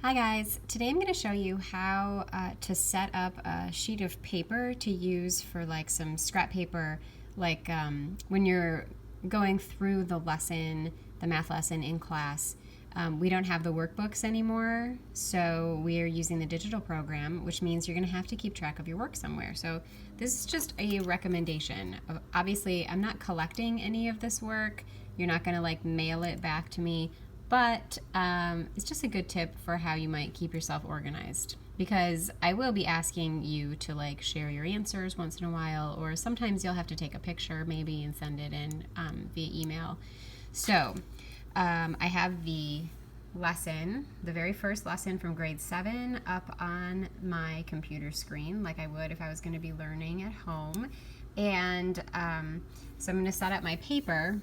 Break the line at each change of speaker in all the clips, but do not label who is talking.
Hi guys, today I'm going to show you how to set up a sheet of paper to use for like some scrap paper, like when you're going through the lesson, the math lesson in class. We don't have the workbooks anymore, so we are using the digital program, which means you're going to have to keep track of your work somewhere. So this is just a recommendation. Obviously, I'm not collecting any of this work. You're not going to like mail it back to me. But it's just a good tip for how you might keep yourself organized, because I will be asking you to like share your answers once in a while, or sometimes you'll have to take a picture maybe and send it in via email. So I have the lesson, the very first lesson from grade 7 up on my computer screen like I would if I was going to be learning at home. And so I'm going to set up my paper.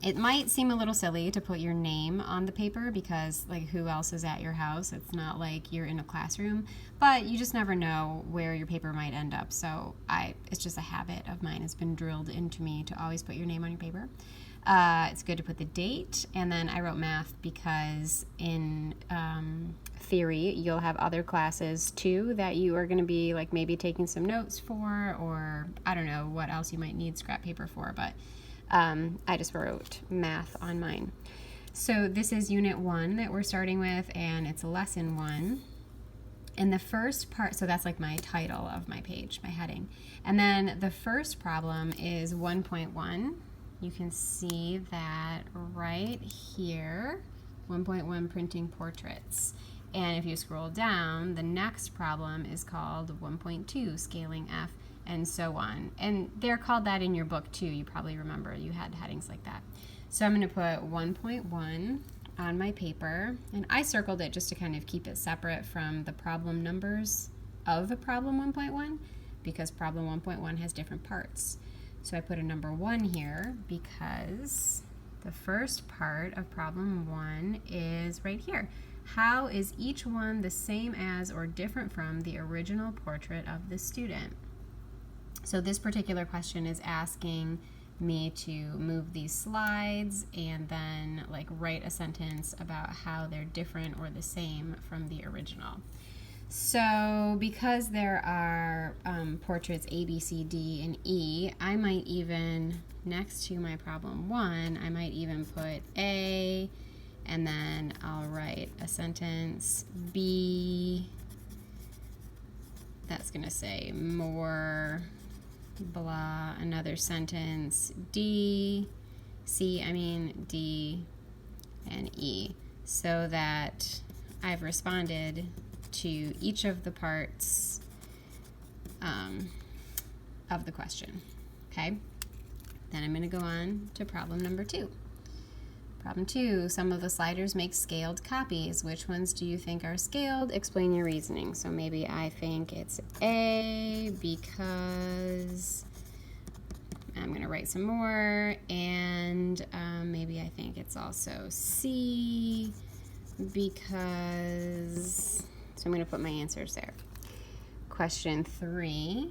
It might seem a little silly to put your name on the paper because, like, who else is at your house? It's not like you're in a classroom, but you just never know where your paper might end up. So it's just a habit of mine. It's been drilled into me to always put your name on your paper. It's good to put the date, and then I wrote math because in theory you'll have other classes too that you are going to be like maybe taking some notes for, or I don't know what else you might need scrap paper for, but I just wrote math on mine. So this is unit 1 that we're starting with, and it's lesson 1. And the first part, so that's like my title of my page, my heading. And then the first problem is 1.1. You can see that right here, 1.1 printing portraits. And if you scroll down, the next problem is called 1.2 scaling F, and so on. And they're called that in your book too. You probably remember you had headings like that. So I'm going to put 1.1 on my paper, and I circled it just to kind of keep it separate from the problem numbers of the problem 1.1, because problem 1.1 has different parts. So I put a number 1 here because the first part of problem 1 is right here. How is each one the same as or different from the original portrait of the student? So this particular question is asking me to move these slides and then like write a sentence about how they're different or the same from the original. So because there are portraits A, B, C, D, and E, I might even, next to my problem 1, I might even put A, and then I'll write a sentence B that's going to say more blah, another sentence D, D, and E, so that I've responded to each of the parts of the question. Okay, then I'm going to go on to problem number 2. Problem 2, some of the sliders make scaled copies. Which ones do you think are scaled? Explain your reasoning. So maybe I think it's A because I'm going to write some more, and maybe I think it's also C because, so I'm going to put my answers there. Question 3,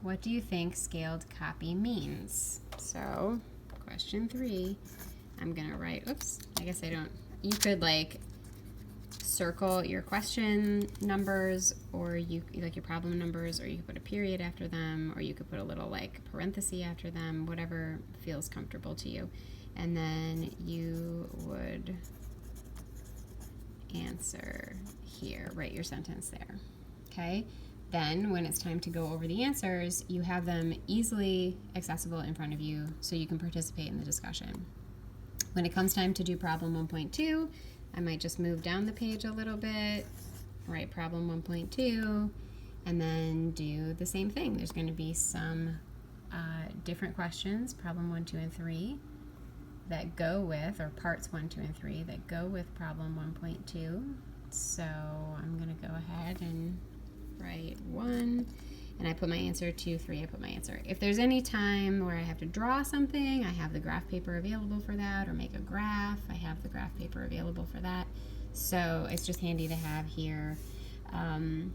what do you think scaled copy means? So question 3, I'm gonna write, oops, I guess I don't, you could like circle your question numbers, or you like your problem numbers, or you could put a period after them, or you could put a little like parenthesis after them, whatever feels comfortable to you. And then you would answer here, write your sentence there, okay? Then when it's time to go over the answers, you have them easily accessible in front of you so you can participate in the discussion. When it comes time to do problem 1.2, I might just move down the page a little bit, write problem 1.2, and then do the same thing. There's going to be some different questions, problem 1, 2, and 3, that go with, or parts 1, 2, and 3 that go with problem 1.2. So I'm going to go ahead and write 1, and I put my answer. 2, 3, I put my answer. If there's any time where I have to draw something, I have the graph paper available for that, or make a graph, I have the graph paper available for that. So it's just handy to have here on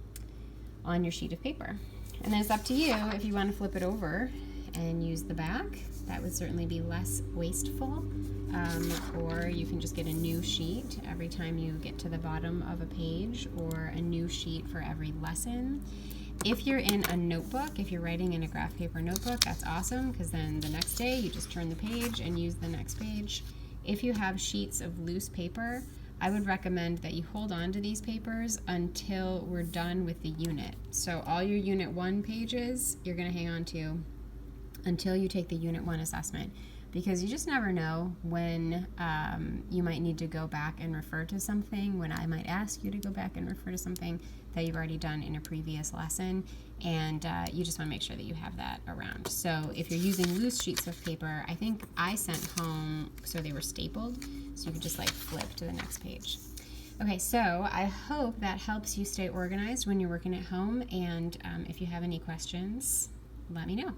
your sheet of paper. And then it's up to you if you want to flip it over and use the back. That would certainly be less wasteful. Or you can just get a new sheet every time you get to the bottom of a page, or a new sheet for every lesson. If you're in a notebook, if you're writing in a graph paper notebook, that's awesome, because then the next day you just turn the page and use the next page. If you have sheets of loose paper, I would recommend that you hold on to these papers until we're done with the unit. So all your Unit 1 pages, you're going to hang on to until you take the Unit 1 assessment, because you just never know when you might need to go back and refer to something, when I might ask you to go back and refer to something that you've already done in a previous lesson, and you just want to make sure that you have that around. So if you're using loose sheets of paper, I think I sent home so they were stapled, so you could just like flip to the next page. Okay, so I hope that helps you stay organized when you're working at home, and if you have any questions, let me know.